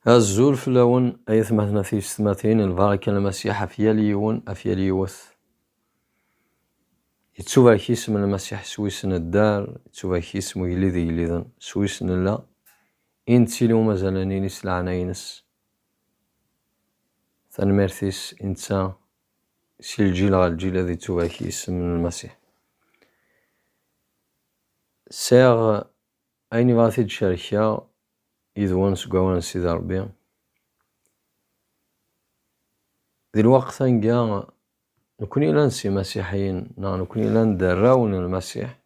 الزول فلاون أيث مثنا في ستماتين الباركة المسيح أفياليون أفياليوث يتسوى كيسم المسيح سويسن الدار يتسوى كيسم يليذي يليذن سويسن لا إنتسيلو مازالاني نيس العناينس ثانميرثيس إنسان سي الجيل غا الجيل هذي تسوى كيسم المسيح ساغ أيني غاثي تشاركيا يذوان سقوان سيدي ربي ذي الوقت نلقى نكوني لانسي مسيحيين نكوني لان دراون المسيح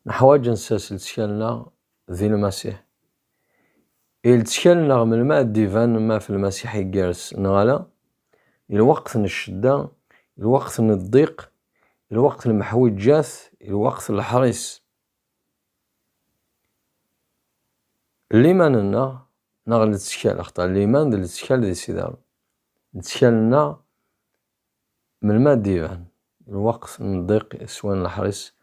نحواج نساسل تشكالنا ذي المسيح تشكالنا من الماء الديفان ما في المسيح يجالس نغالا الوقت الشدة الوقت الضيق الوقت المحوج جاث الوقت الحريص الإيمان نغل تشكال أخطاء الإيمان ذي التشكال ذي سيدار تشكالنا من الماء الديفان الوقت الضيق سوان الحريص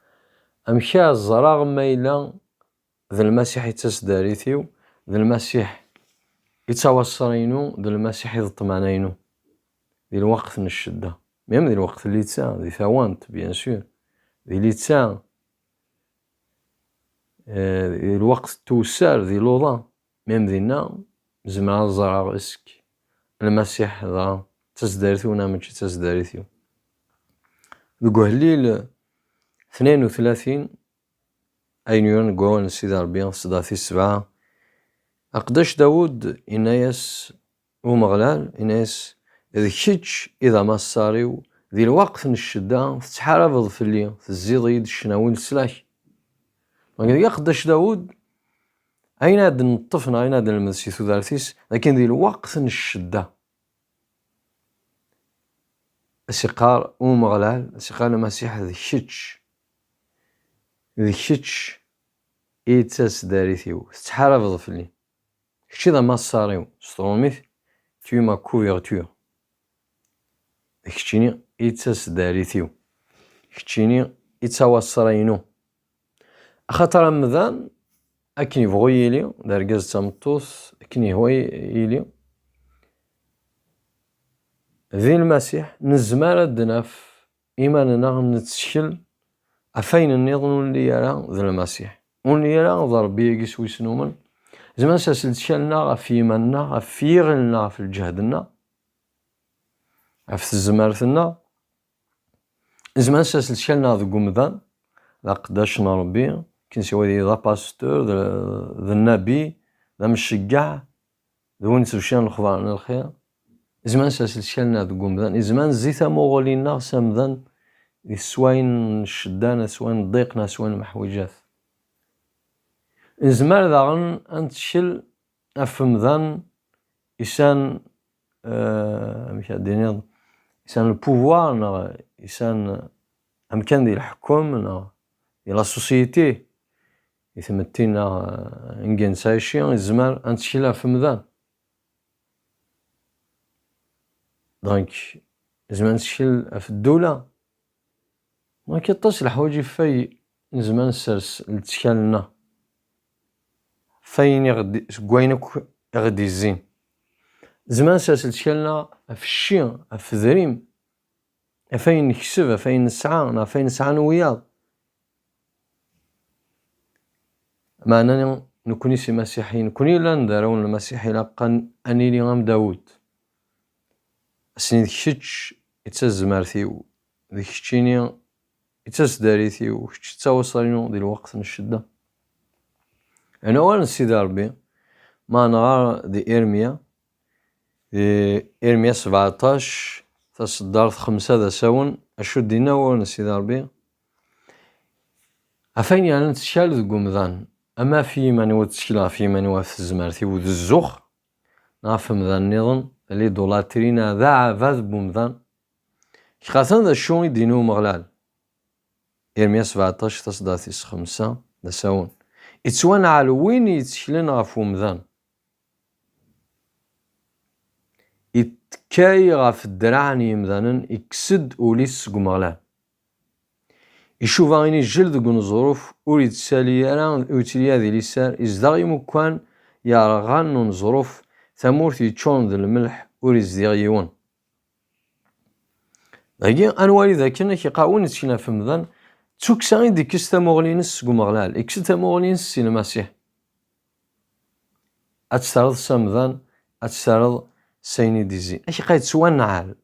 أمشى الزراغ ميلا ذا المسيح يتسداريثيو ذا المسيح يتوصرينو ذا المسيح يضطمانينو ذي الوقت من الشدة ميم ذي الوقت اللي تسا ذي ثوانت بيان سور ذي اللي تسا ذي الوقت توسار ذي لوضا ميم ذينا زمع الزراغ اسك المسيح ذا تسداريثيو نامتش تسداريثيو ذو هليل 32 أينيون قوان سيدي ربي صداثي السبعة أقداش داود إنايس ومغلال إنايس إذا كيتش إذا ما صاريو ذي الوقت من الشدة تتحارب في الليل في الزيضيد الشناوين السلاح ما قداش داود أين هاد الطفنا أين هاد المدسي ثلاثيس لكن ذي الوقت من الشدة السقار ومغلال السقار المسيح ذي كيتش إيتاس داريثيو تتحارب في الليل كشي ذا ما صاريو ستروميث تيو ما كوفيرتور كشتيني إيتاس داريثيو كشتيني إتاوصرينو أخاطر رمضان أكني بغي يلي داركاز تامطوس أكني هو يلي ذي المسيح نزمار الدناف إيماننا نتشكل أفين النظن اللي يرى ذي المسيح واللي يرى ضربي يقيس ويسنومن زمان ساسل تشالنا في إيماننا في غلنا في الجهدنا في الزمارتنا زمان ساسل تشالنا ذي قمدان لا قداشنا ربي كنسيوا ذا باستور ذا النبي ذا مشجع ذا وين ترشان الخبار الخير زمان ساسل تشالنا ذي قمدان زمان زيتا مغولينا سامذان سواين الشدانة سواين الضيقنا سواين المحوجات زمار ذاغن أنتشل أفمذان إسان مشاهدين إسان البوفوار إسان أمكان ديال الحكم ديال لا سوسيتي يتمتينا إنجن سايشي زمار أنتشل أفمذان دونك زمان تشل في الدولة ما كيطاش الحوايج في زمان سرس لتشكالنا فين يغدي كوينك يغدي الزين زمان سرس لتشكالنا في الشي في ذريم فين نكسب فين نسعى فين نسعى نوياض معنا نكوني سي مسيحيين نكوني لا ندارون المسيحي لقا اني لي غام داود سني ديكشتش يتزمارثيو ديكشتيني يتسداريثيو كتش تاوصلينو ديال الوقت من الشدة أنا أولا سيدي ربي ما نغار دي إرميا 17 تصدر 5 ذا ساون أشد دينا أولا سيدي ربي أفين يعني تشال ذو قمذان أما في من وتشكيلا في من وفي الزمارثي وذو الزخ نافهم ذا النظام اللي دولاترينا ذا عفاذ بومذان خاصة ذا الشوني دينو مغلال إرميا 17 تصدر 5 ذا ساون يتسوان على وين يتشلن غف ومذان يتكاي غف الدرعني يمذانن يكسد وليس قمغلان يشوف غيني الجلد قن ظروف وليد سالي أنا ويتلي هذه لسار إزدغي مكان يرغن ظروف ثمورث يتشون ذي الملح وريزديغ يون هاكي انوالي ذاك كيقاون تشينا في مذن توكسا ديك تاموغلينس كومغلال اكس تاموغلينس سي المسيح اتستعرض سامذان اتستعرض سيني ديزي اش قايد سوانعال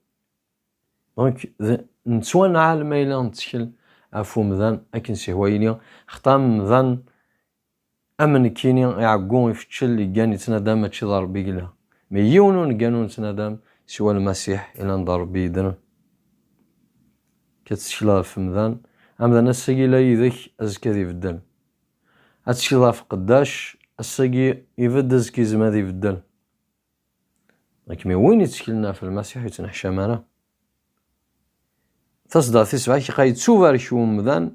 دونك نتسوانعال ما الا نتشكل عفو مذان اكن سي هوايلي خطام مذان امن كيني يعقون يفتشل اللي كان يتنادم ماشي ضربي قلها مي يونون كانوا نتنادم سوى المسيح الى نضربي يدنا كتشكل في مذان امذان الساقي لا يذك ازكى ذي بدل اتشكل في قداش الساقي يفد ازكي زما ذي بدل لكن وين يتشكلنا في المسيح يتنحشى مانا تصدر تسبع كي قايد سوفر شو مذان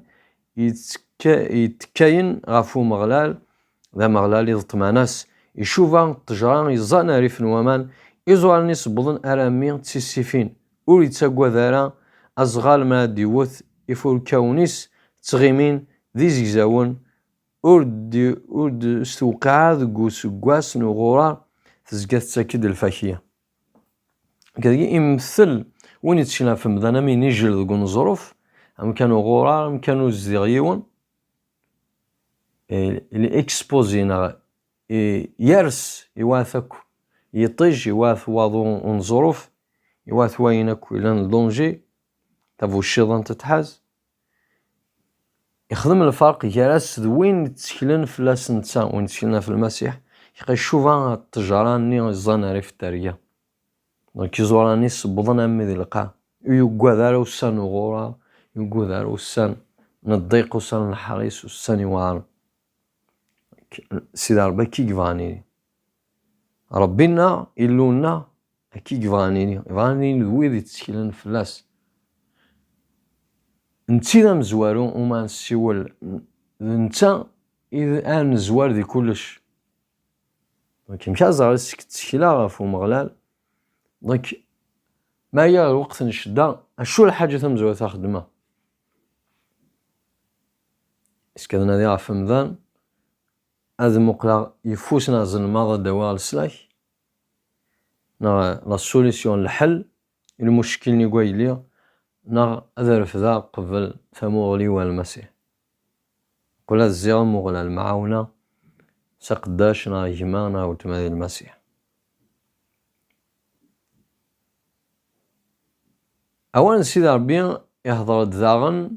يتكاين غافو مغلال ذا مغلال يضطماناس يشوفا التجران يزانا ريف نوامان يزوال نيس بضن ارامي تسيسيفين ولي تساقوا ذارا ازغال ما ديوث يفور كونيس تغيمين ذي زيزاون ورد استوقع ذو سقواس نغورا تزقات تساكد الفاكية كذا يمثل وين يتشينا في مدانا مين يجل ذو نظروف هم كانوا غورا هم كانوا زيغيون اللي اكسبوزينا يرس يواثك يطيج يواث واضو نظروف يواث وينك ويلان دونجي تابو الشيطان تتحاز يخدم الفرق يراس وين تسكلن في لاس نتا وين تسكلنا في المسيح يقي شوفا التجاران ني الزناري في التارية دونك يزوراني صبضن امي ذي القاع يقوى ذارا وسان غورا يقوى ذارا وسان نضيق وسان الحريص وسان يوار سيدي ربي كي يفانيني ربنا إلونا كي يفانيني ذوي تسكلن في لاس نتي ذا مزوارو وما نسيول نتا إذا آن زوار ذي كلش دونك مشا زغال تسكلا غافو مغلال دونك ما هي الوقت نشدا شو الحاجة تمزوار تخدمها اسكادنا ذي غاف مذان هذا مقلا يفوسنا زنماضة دوال السلاح لا سوليسيون الحل المشكل نيقوي لي أذرف ذا قبل ثموغلي والمسيح قل الزيغم مغلى المعاونة سقداشنا جمانا وتماذي المسيح أولا سيدي ربي يهضر الداغن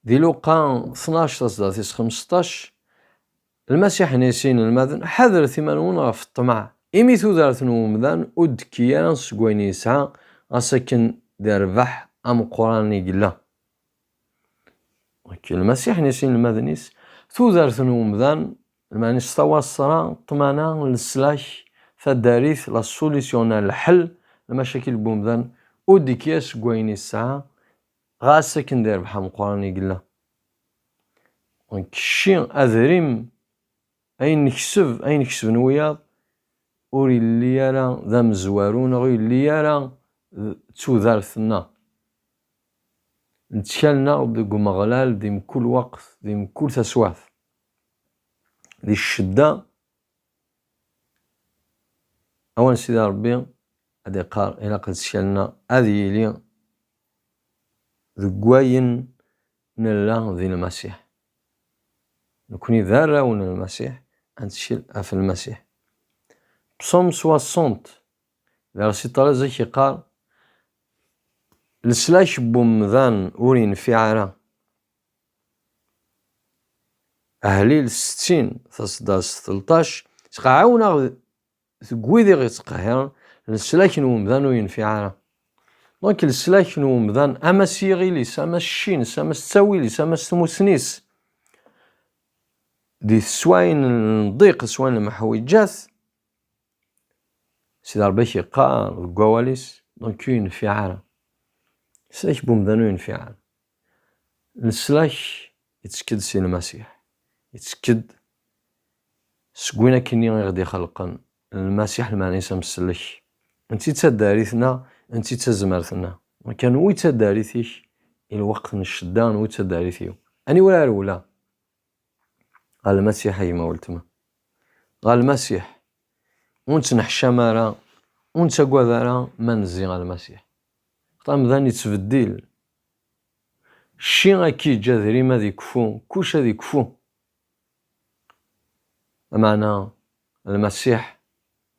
ذي لوقا 12 تصداتيس 15 المسيح نيسين المذن حذر ثمانون غف الطمع إمي ثوذارت نومذان أدكيان سقوين يسعى أسكن ديربح أم قران يقلا المسيح نيسين المذنيس ثوذارت نومذان الماني استوى الصراع طمانا للسلاش فالداريث لا سوليسيون الحل المشاكل بومذان أدكيان سقوين يسعى غاسكن ديربح أم قران يقلا كشي أذريم أين نكسب نوياض وري اللي يرى ذا مزوارون غير اللي يرى تودارثنا نتشالنا بدقو مغلال ديم كل وقت ديم كل تسواث دي الشدة أولا سيدي ربي هادي قار إلا قد تشالنا هذه لي ذقواين نلا ذي المسيح نكوني ذارة ون المسيح أنتشيل في المسيح بصوم 60 فيرسي 13 قال السلاش بومذان ورين في عرا أهليل 60 تصداس 13 تقعونا تقويدي غي تقهر السلاش نومذان ورين في عرا دونك السلاش نومذان أما سيغيلي ساما الشين ساما ستاويلي ساما ستموسنيس دي سواين الضيق سواين المحويجات سيدي ربي قال قواليس دونك ينفعل سلاش بومذانو ينفعل السلاش يتسكد سي المسيح يتسكد سكوينا كني غادي خلقا المسيح المعنيس مسلك انتي تداريثنا انتي تزمرتنا وكان وي تداريثيش الوقت نشدان وي تداريثيو اني ولا رولا قال المسيح يما ولتما غا المسيح ونتنحشى مارا ونتقوى ذارا ما نزي غا المسيح طام ذاني تفديل الشي غاكي جا ذري ما ذي كفو كوش ذي كفو معنا المسيح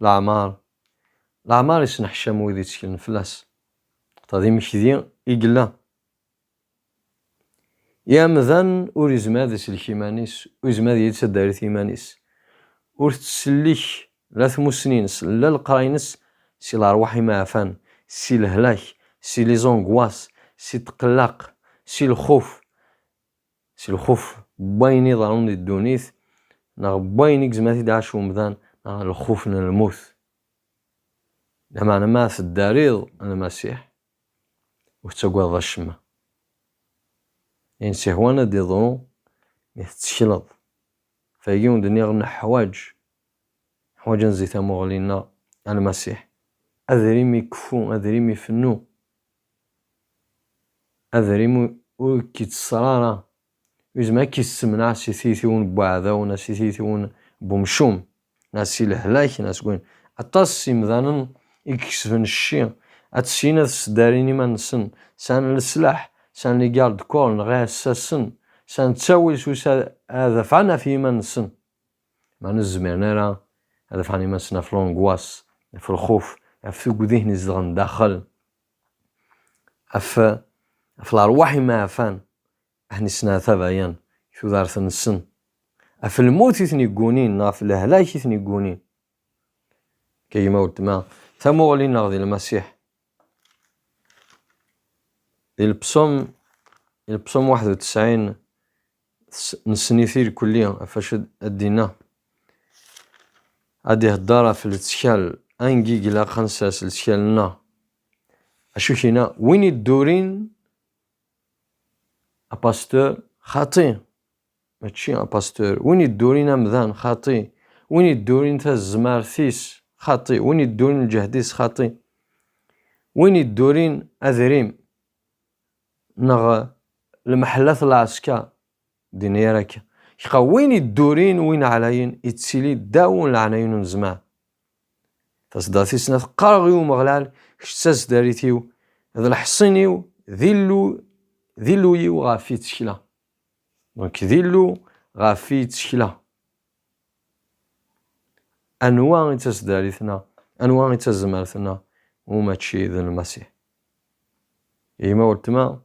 العمار يسنحشى مويدي تسكن فلاس طادي مكذي إقلا يا مذن وريزما ذي سلكي مانيس ويزما ذي يتسداري مانيس ور تسليك لا ثموسنينس لا القراينس سي الأرواح ما عفان سي الهلاك سي لي زونغواس سي تقلق سي الخوف بايني ضرون دي الدونيث ناغ باينيك زماتي داعش ومذان ناغ الخوف من الموت لما ما في الداريض المسيح وتقوى ذا الشمة يعني سيهوانا دي ظنو يتشلط فيجيون دنيا غنا حواج نزيتا مغلينا المسيح أذريمي كفو أذريمي فنو أذريمي وكي تصرارا ويزما كي السمنع سيثيثون بعذاونا سيثيثون بمشوم ناس الهلاك ناس قوين أطاس مذانا يكسفن الشي أتسينا تسداريني ما نسن سان السلاح سان لي جارد كورن غير ساسن سان تساوي سوسا هذا فعنا في ما نسن ما نزمرنا راه هذا فعني ما نسنا في لونغواس في الخوف في ذهني زغن داخل في الأرواح ما عفان احنا سنا ثبايان شو دارت السن في الموت يثني في الهلاك يثني كيما قلت ما ثمو لينا غادي المسيح البصم 91 نسنيثير كليا فاش ادينا هادي هدارة في التشكال انجي الى 5 التشكالنا اشو كاينه وين الدورين اباستور خاطي ماشي اباستور وين الدورين امذان خاطي وين الدورين تا الزمارثيس خاطي وين الدورين الجهديس خاطي وين الدورين اذريم نغ المحلات العسكا دينيرك يخا وين الدورين وين علاين يتسيلي داون العناين نزمع تصداتي سنة قارغيو مغلال كشتاز داريتيو هذا الحصينيو ذيلو يو غافي تشكيلا دونك ذيلو غافي تشكيلا انواع تسداريتنا انواع تزمارتنا وماتشي ذن المسيح يما قلتما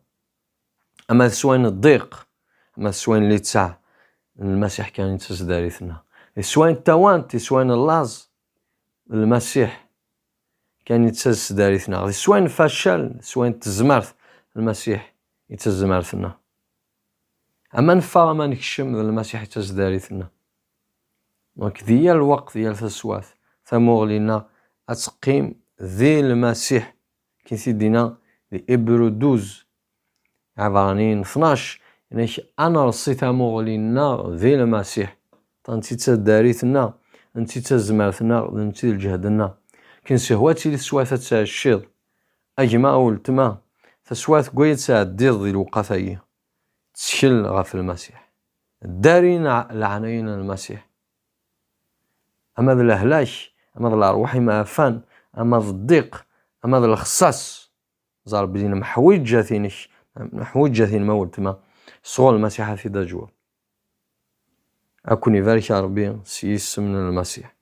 اما سوين الضيق اما سوين اللي تسع المسيح كان يتسداريتنا سوين التوانت سوين اللاز المسيح كان يتسداريتنا سوين فشل سوين تزمرت المسيح يتزمرتنا اما نفا ما نكشم المسيح يتسداريتنا دونك ديال الوقت ديال تسوات ثموغلينا اتقيم ذي المسيح كي سيدينا لإبرو 12 عبرانيين 12 يعني انا رصيت مغلينا ذي المسيح تنتي تداريتنا انتي تزمرتنا انتي الجهدنا كن سهواتي لسوات تاع الشيض اجما ولتما تسوات قويت تاع الديض ديال الوقفاية تشكل غاف المسيح دارين العناين المسيح اما ذا الهلاك اما ذا الارواح ما فان اما ذا الضيق اما ذا الخصاص زار بدينا محويج جاثينش محويج جاثين ما ولتما صغول المسيح في دجوة أكوني ذلك ربي سيس من المسيح.